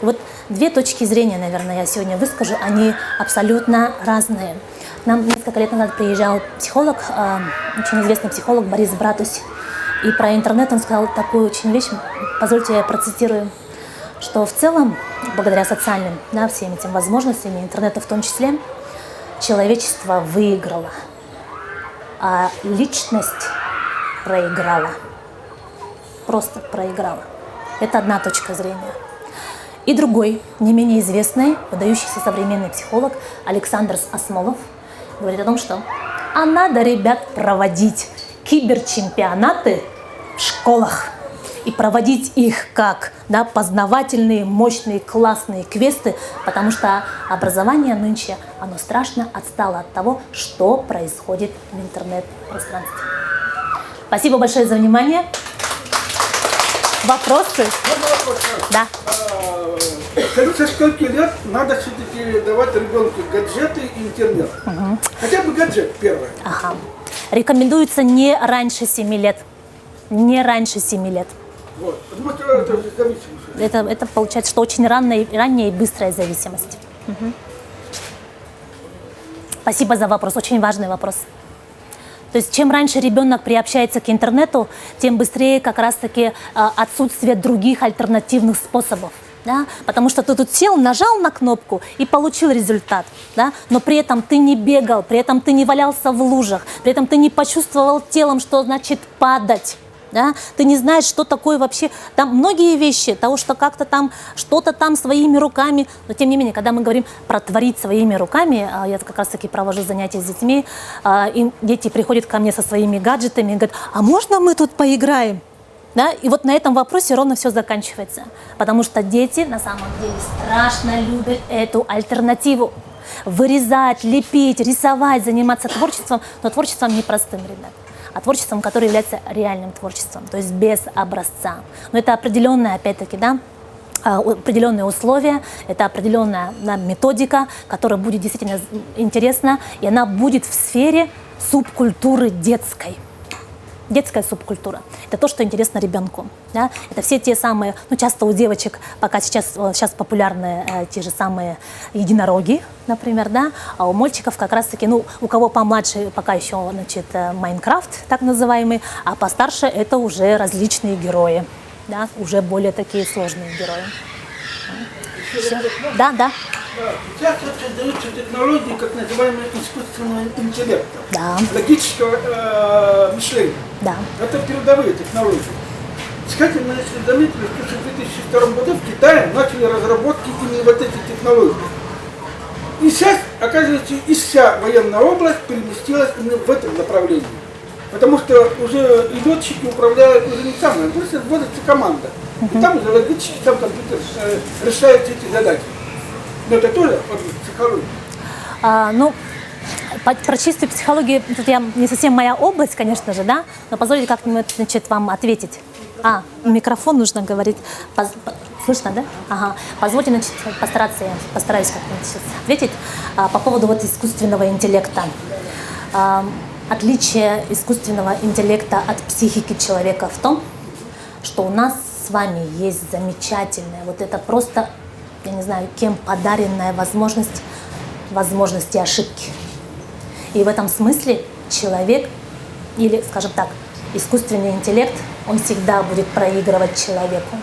И вот две точки зрения, наверное, я сегодня выскажу, они абсолютно разные. К нам несколько лет назад приезжал психолог, очень известный психолог Борис Братусь, и про интернет он сказал такую очень вещь, позвольте я процитирую, что в целом, благодаря социальным, всем этим возможностям, интернета в том числе, человечество выиграло, а личность проиграла, просто проиграла. Это одна точка зрения. И другой, не менее известный, выдающийся современный психолог Александр Асмолов говорит о том, что надо, ребят, проводить киберчемпионаты в школах. и проводить их как, да, познавательные, мощные, классные квесты, потому что образование нынче, оно страшно отстало от того, что происходит в интернет-пространстве. Спасибо большое за внимание. Вопросы? Да. Со скольки лет надо все-таки давать ребенку гаджеты и интернет? Хотя бы гаджет первое. Ага. Рекомендуется не раньше 7 лет. Не раньше 7 лет. Вот. Потому что это же зависимость. Это получается, что очень ранняя и быстрая зависимость. Спасибо за вопрос, очень важный вопрос. То есть чем раньше ребенок приобщается к интернету, тем быстрее как раз-таки отсутствие других альтернативных способов. Да? Потому что ты тут сел, нажал на кнопку и получил результат. Да? Но при этом ты не бегал, при этом ты не валялся в лужах, при этом ты не почувствовал телом, что значит падать. Да? Ты не знаешь, что такое вообще. Там многие вещи, того, что как-то там, что-то там своими руками. Но тем не менее, когда мы говорим про творить своими руками, я как раз-таки провожу занятия с детьми, и дети приходят ко мне со своими гаджетами и говорят, а можно мы тут поиграем? Да? И вот на этом вопросе ровно все заканчивается. Потому что дети на самом деле страшно любят эту альтернативу. Вырезать, лепить, рисовать, заниматься творчеством, но творчеством непростым, ребят. А творчеством, которое является реальным творчеством, то есть без образца. Но это определенная, опять-таки, да, определенные условия, это определенная методика, которая будет действительно интересна, и она будет в сфере субкультуры детской. Детская субкультура. Это то, что интересно ребенку. Да? Это все те самые, ну, часто у девочек, пока сейчас популярны те же самые единороги, например, да? А у мальчиков как раз-таки, ну, у кого помладше, пока еще, значит, Майнкрафт, так называемый, а постарше это уже различные герои, да? Уже более такие сложные герои. Все. Да, да. Сейчас создаются технологии, как называемые искусственного интеллекта, Да. логического мышления. Да. Это передовые технологии. Кстати, мы если заметили, что в 2002 году в Китае начали разработки именно вот этих технологий. И сейчас, оказывается, и вся военная область переместилась именно в этом направлении. Потому что уже и летчики управляют уже не самое, просто вводится команда. И там уже логически сам компьютер решает эти задачи. Но это тоже психология. Ну, про чистую психологию, тут не совсем моя область, конечно же, да, но позвольте как-нибудь, значит, вам ответить. Микрофон нужно говорить. Слышно, да? Ага. Позвольте, значит, постараюсь как-нибудь сейчас ответить по поводу вот искусственного интеллекта. Отличие искусственного интеллекта от психики человека в том, что у нас с вами есть замечательная, вот это просто, я не знаю, кем подаренная возможности ошибки. И в этом смысле человек, или, скажем так, искусственный интеллект, он всегда будет проигрывать человеку.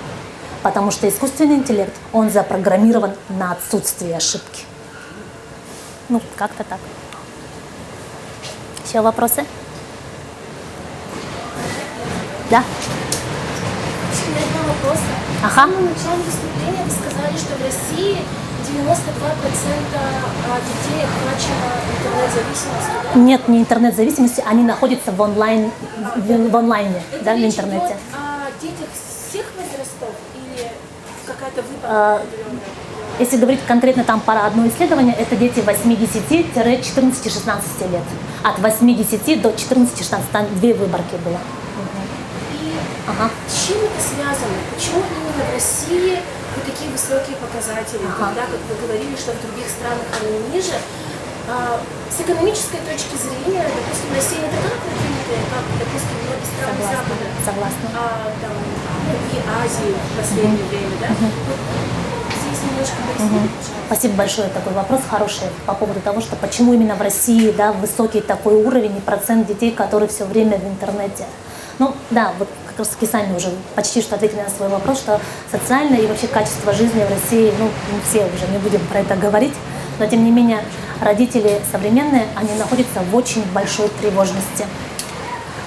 Потому что искусственный интеллект, он запрограммирован на отсутствие ошибки. Ну, как-то так. Еще вопросы? Да? Два вопроса. Ага. В самом начале выступления вы сказали, что в России 92% детей охвачено интернет-зависимостью, да? Нет, не интернет-зависимости, они находятся в онлайне, да, в речь интернете. идет о детях всех возрастов или какая-то выборка определенная? Если говорить конкретно там про одно исследование, это дети 80-14-16 лет. От 80 до 14-16, там две выборки было. И с чем это связано? Почему именно в России вот такие высокие показатели, когда, как вы говорили, что в других странах они ниже? С экономической точки зрения, допустим, Россия не такая продвинутая, как, допустим, многие страны Запада, Согласна. И Азии в последнее время, да? Здесь немножко поясните, Спасибо большое, такой вопрос хороший по поводу того, что почему именно в России, да, высокий такой уровень и процент детей, которые все время в интернете. Ну да, вот как раз таки сами уже почти что ответили на свой вопрос, что социальное и вообще качество жизни в России, ну мы все уже не будем про это говорить, но тем не менее родители современные, они находятся в очень большой тревожности.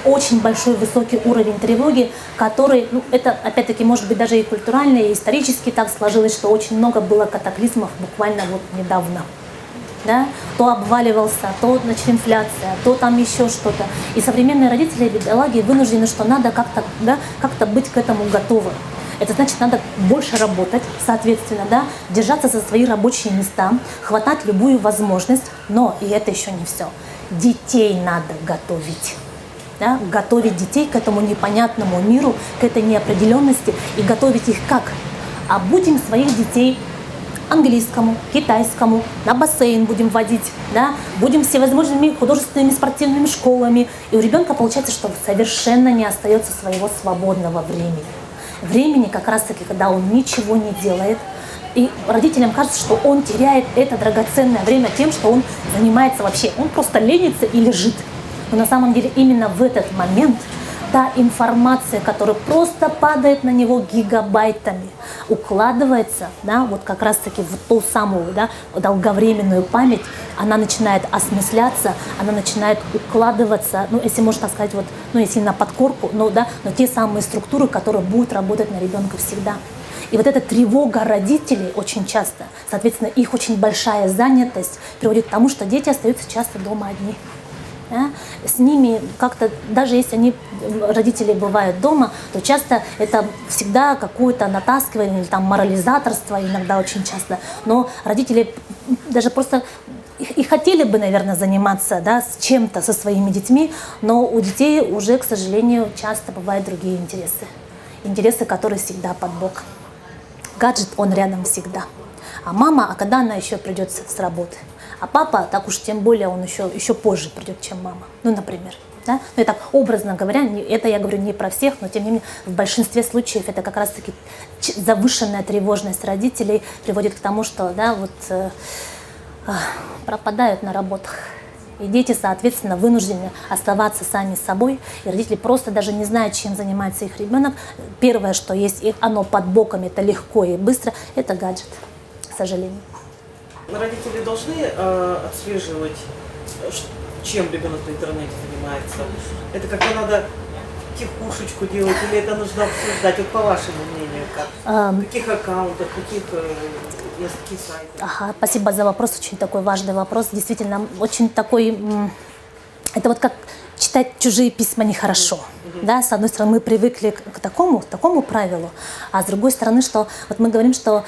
Очень большой высокий уровень тревоги, который, ну, это опять-таки может быть даже и культурально, и исторически так сложилось, что очень много было катаклизмов буквально вот недавно. да, то обваливался, то, значит, инфляция, то там еще что-то. И современные родители, бедолаги, вынуждены, что надо как-то, да, как-то быть к этому готовым. Это значит, надо больше работать, соответственно, да, держаться за свои рабочие места, хватать любую возможность, но и это еще не все. Детей надо готовить. Да, готовить детей к этому непонятному миру, к этой неопределенности и готовить их как? А будем своих детей английскому, китайскому, на бассейн будем водить, да, будем всевозможными художественными спортивными школами. И у ребенка получается, что совершенно не остается своего свободного времени. Времени как раз-таки, когда он ничего не делает. И родителям кажется, что он теряет это драгоценное время тем, что он занимается вообще, он просто ленится и лежит. Но на самом деле именно в этот момент та информация, которая просто падает на него гигабайтами, укладывается, да, вот как раз-таки в ту самую, да, долговременную память, она начинает осмысляться, она начинает укладываться, ну, если можно так сказать, вот, ну, если на подкорку, ну, да, но те самые структуры, которые будут работать на ребенка всегда. И вот эта тревога родителей очень часто, соответственно, их очень большая занятость приводит к тому, что дети остаются часто дома одни. Да? С ними как-то, даже если они, родители бывают дома, то часто это всегда какое-то натаскивание или там морализаторство, иногда очень часто. Но родители даже просто и хотели бы, наверное, заниматься, да, с чем-то со своими детьми, но у детей уже, к сожалению, часто бывают другие интересы. Интересы, которые всегда под бок. Гаджет, он рядом всегда. А мама, когда она еще придет с работы? А папа, так уж тем более, он еще позже придет, чем мама. Ну, например. Да? Ну, и так, образно говоря, это я говорю не про всех, но тем не менее, в большинстве случаев это как раз-таки завышенная тревожность родителей приводит к тому, что, да, вот, пропадают на работах. И дети, соответственно, вынуждены оставаться сами собой. И родители просто даже не знают, чем занимается их ребенок. Первое, что есть, оно под боком, это легко и быстро, это гаджет, к сожалению. Родители должны отслеживать, чем ребенок в интернете занимается. Это как-то надо тихушечку делать, или это нужно обсуждать? Вот по вашему мнению, как? В каких аккаунтах, каких сайтах? Ага, спасибо за вопрос, очень такой важный вопрос. Действительно, очень такой, это вот как читать чужие письма нехорошо. Да? С одной стороны, мы привыкли к такому правилу, а с другой стороны, что вот мы говорим, что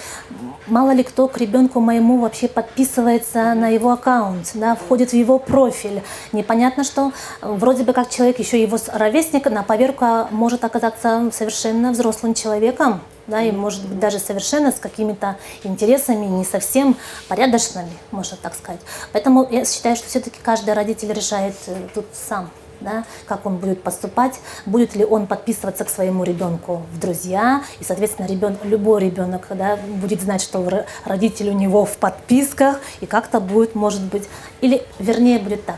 мало ли кто к ребенку моему вообще подписывается на его аккаунт, да, входит в его профиль. Непонятно, что вроде бы как человек, еще его ровесник, на поверку может оказаться совершенно взрослым человеком, да, и может быть даже совершенно с какими-то интересами не совсем порядочными, можно так сказать. Поэтому я считаю, что все-таки каждый родитель решает тут сам. Да, как он будет поступать, будет ли он подписываться к своему ребенку в друзья, и, соответственно, любой ребенок, да, будет знать, что родитель у него в подписках, и как-то будет, может быть, или, вернее, будет так,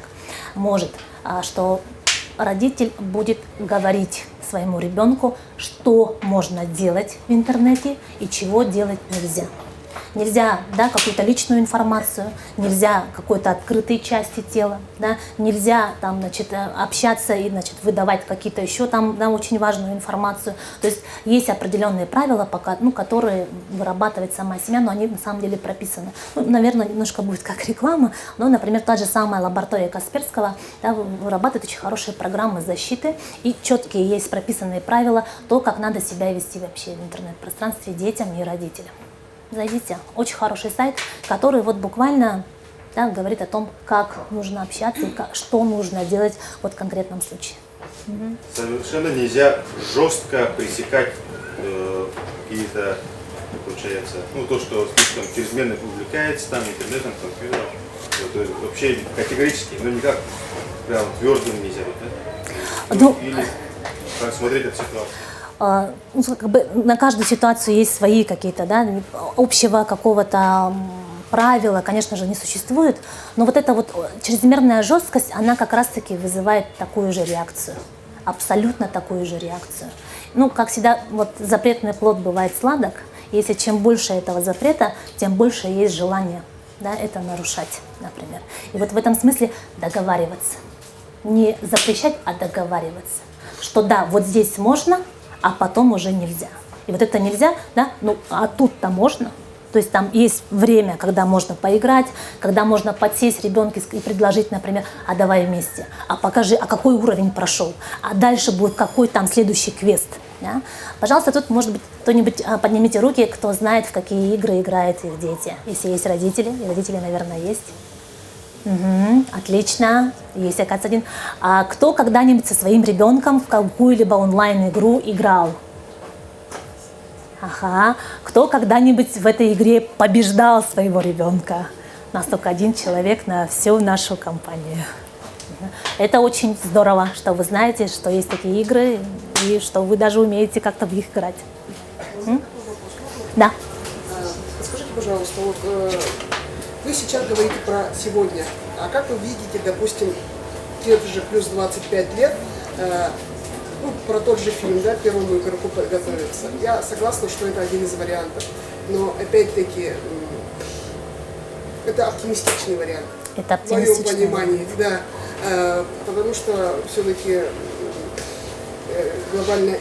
может, что родитель будет говорить своему ребенку, что можно делать в интернете и чего делать нельзя. Нельзя, да, какую-то личную информацию, нельзя какой-то открытой части тела, да, нельзя там, значит, общаться и, значит, выдавать какие-то еще там, да, очень важную информацию. То есть есть определенные правила, пока, ну, которые вырабатывает сама семья, но они на самом деле прописаны. Ну, наверное, немножко будет как реклама, но, например, та же самая лаборатория Касперского, да, вырабатывает очень хорошие программы защиты и четкие есть прописанные правила, то, как надо себя вести вообще в интернет-пространстве детям и родителям. Зайдите, очень хороший сайт, который вот буквально, да, говорит о том, как нужно общаться и что нужно делать вот в конкретном случае. Совершенно нельзя жестко пресекать какие-то, получается, ну то, что слишком чрезмерно увлекается там интернетом, компьютером, то вообще категорически, но никак прям твердым нельзя, да? Ну, или как смотреть эту ситуацию. Ну, как бы на каждую ситуацию есть свои какие-то, да, общего какого-то правила, конечно же, не существует, но вот эта вот чрезмерная жесткость, она как раз-таки вызывает такую же реакцию, абсолютно такую же реакцию. Ну, как всегда, вот запретный плод бывает сладок, если чем больше этого запрета, тем больше есть желание, да, это нарушать, например. И вот в этом смысле договариваться, не запрещать, а договариваться, что да, вот здесь можно, а потом уже нельзя. И вот это нельзя, да, ну а тут-то можно, То есть там есть время, когда можно поиграть, когда можно подсесть ребенку и предложить, например, а давай вместе, а покажи, а какой уровень прошел, а дальше будет какой там следующий квест. Да? Пожалуйста, тут, может быть, кто-нибудь поднимите руки, кто знает, в какие игры играют их дети. Если есть родители, и родители, наверное, есть. Угу, отлично, есть, оказывается, один. А кто когда-нибудь со своим ребенком в какую-либо онлайн-игру играл? Ага. Кто когда-нибудь в этой игре побеждал своего ребенка? У нас только один человек на всю нашу компанию. Это очень здорово, что вы знаете, что есть такие игры, и что вы даже умеете как-то в них играть. Да. Скажите, пожалуйста, вот вы сейчас говорите про сегодня, а как вы видите, допустим, те же плюс 25 лет, ну, про тот же фильм, да, первому игроку подготовиться. Я согласна, что это один из вариантов, но опять-таки это оптимистичный вариант. Это оптимистичный. В моем понимании, да, потому что все-таки глобальная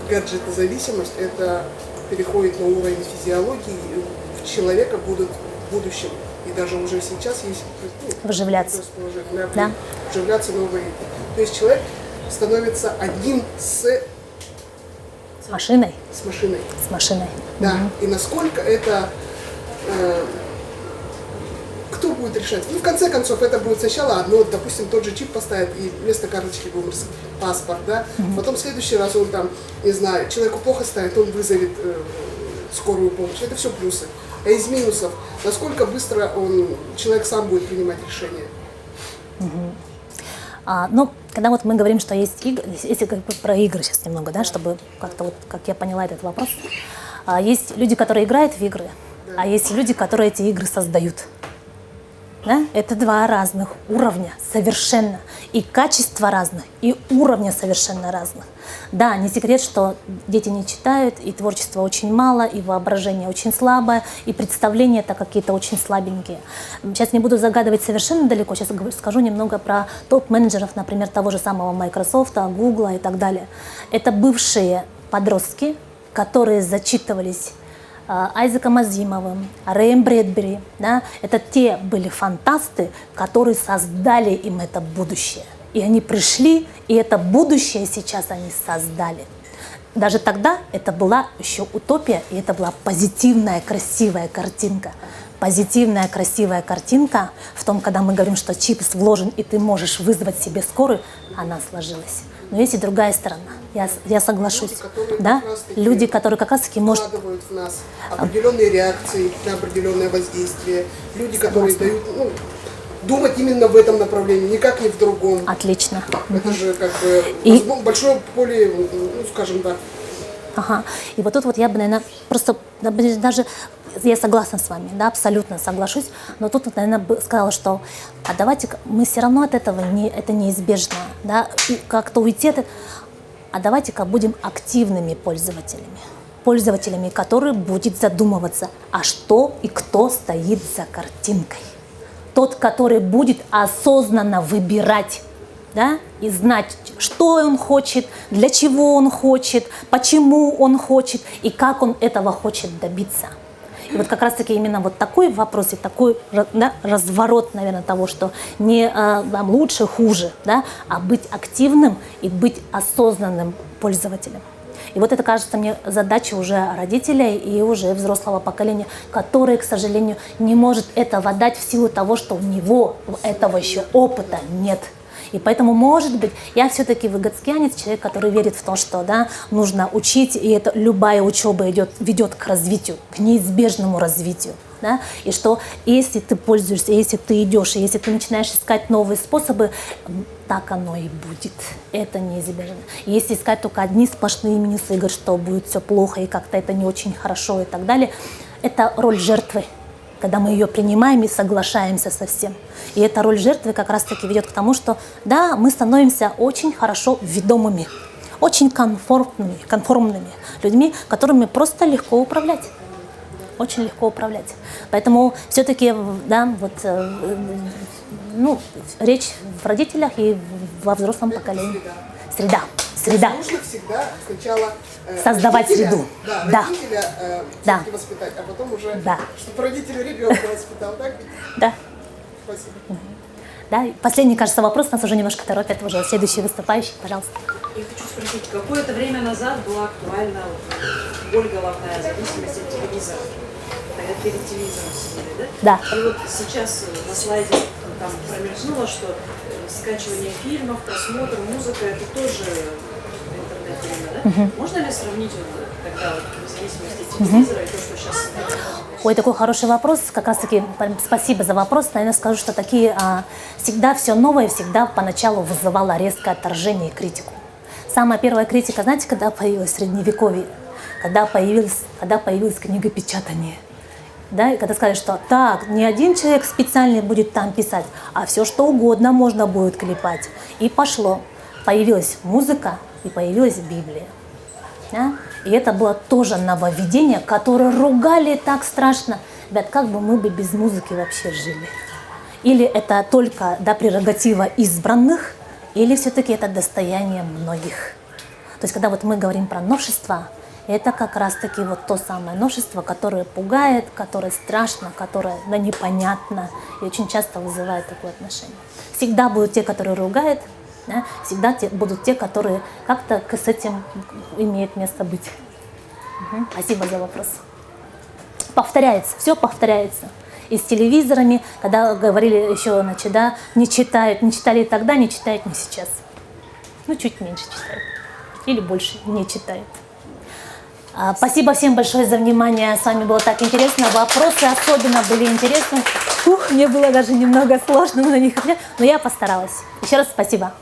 гаджетозависимость, это переходит на уровень физиологии, и человека будут в будущем, и даже уже сейчас есть вживляться. Да. Вживляться новые. То есть человек становится один с машиной. С машиной. С машиной. Да. И насколько это кто будет решать? Ну, в конце концов, это будет сначала одно, допустим, тот же чип поставит, и вместо карточки будет паспорт, да? Потом в следующий раз он там, не знаю, человеку плохо ставит, он вызовет скорую помощь. Это все плюсы. А из минусов, насколько быстро человек сам будет принимать решения? Ну, когда вот мы говорим, что есть игры, если про игры сейчас немного, да, чтобы как-то вот, как я поняла этот вопрос, есть люди, которые играют в игры, а есть люди, которые эти игры создают. Да? Это два разных уровня совершенно. И качества разных, и уровня совершенно разных. Да, не секрет, что дети не читают, и творчества очень мало, и воображение очень слабое, и представления-то какие-то очень слабенькие. Сейчас не буду загадывать совершенно далеко, сейчас скажу немного про топ-менеджеров, например, того же самого Microsoft, Google и так далее. Это бывшие подростки, которые зачитывались Айзеком Азимовым, Рэем Брэдбери, да, это те были фантасты, которые создали им это будущее. И они пришли, и это будущее сейчас они создали. Даже тогда это была еще утопия, и это была позитивная, красивая картинка. Позитивная, красивая картинка в том, когда мы говорим, что чип вложен, и ты можешь вызвать себе скорую, она сложилась. Но есть и другая сторона. Я соглашусь. Люди, которые как раз-таки может вкладывают в нас определенные реакции на определенное воздействие. Люди, которые дают думать именно в этом направлении, никак не в другом. Отлично. Это же как бы большое поле, ну, скажем так. Ага. И вот тут вот я бы, наверное, просто даже я согласна с вами, да, абсолютно соглашусь, но тут, вот, наверное, сказала, что а давайте мы все равно от этого это неизбежно, да, как-то уйти от этого, а давайте-ка будем активными пользователями, которые будут задумываться, а что и кто стоит за картинкой. Тот, который будет осознанно выбирать, да, и знать, что он хочет, для чего он хочет, почему он хочет и как он этого хочет добиться. И вот как раз-таки именно вот такой вопрос и такой, да, разворот, наверное, того, что не там, лучше, хуже, да, а быть активным и быть осознанным пользователем. И вот это, кажется мне, задача уже родителей и уже взрослого поколения, которое, к сожалению, не может этого дать в силу того, что у него этого еще опыта нет. И поэтому, может быть, я все-таки выгодскианец, человек, который верит в то, что да, нужно учить, и это, любая учеба ведет к развитию, к неизбежному развитию. Да? И что если ты пользуешься, если ты идешь, и если ты начинаешь искать новые способы, так оно и будет. Это неизбежно. И если искать только одни сплошные минусы и говорить, что будет все плохо, и как-то это не очень хорошо и так далее, это роль жертвы. Когда мы ее принимаем и соглашаемся со всем. И эта роль жертвы как раз-таки ведет к тому, что да, мы становимся очень хорошо ведомыми, очень конформными людьми, которыми просто легко управлять. Очень легко управлять. Поэтому все-таки да, вот, речь в родителях и во взрослом поколении. Среда. Нужно всегда сначала Создавать родителя, среду. Да, Да. родителя Да. всё-таки воспитать, а потом уже, Да. чтобы родитель ребенка воспитал, так? Да. Спасибо. Да. И последний, кажется, вопрос, нас уже немножко торопят, уже следующий выступающий, пожалуйста. Я хочу спросить, какое-то время назад была актуальна боль головная, зависимость от телевизора. Тогда перед телевизором сидели, да? Да. И вот сейчас на слайде там промелькнуло, что скачивание фильмов, просмотр, музыка, это тоже интернет-время, да? Можно ли сравнить вот тогда вот, в зависимости от телевизора и то, что сейчас? Ой, такой хороший вопрос. Как раз таки спасибо за вопрос. Наверное, скажу, что всегда все новое всегда поначалу вызывало резкое отторжение и критику. Самая первая критика, знаете, когда появилась в Средневековье, когда появилось книгопечатание. Да, и когда сказали, что так, не один человек специально будет там писать, а все что угодно можно будет клепать. И пошло. Появилась музыка и появилась Библия. Да? И это было тоже нововведение, которое ругали так страшно. Ребят, как бы мы бы без музыки вообще жили? Или это только прерогатива избранных, или все-таки это достояние многих? То есть, когда вот мы говорим про новшество, это как раз-таки вот то самое новшество, которое пугает, которое страшно, которое непонятно и очень часто вызывает такое отношение. Всегда будут те, которые ругают, да? Всегда будут те, которые как-то с этим имеют место быть. Спасибо за вопрос. Повторяется, все повторяется. И с телевизорами, когда говорили еще, не читали тогда, не читают не сейчас. Чуть меньше читают. Или больше не читают. Спасибо всем большое за внимание. С вами было так интересно. Вопросы особенно были интересны. Мне было даже немного сложно на них отвечать, но я постаралась. Еще раз спасибо.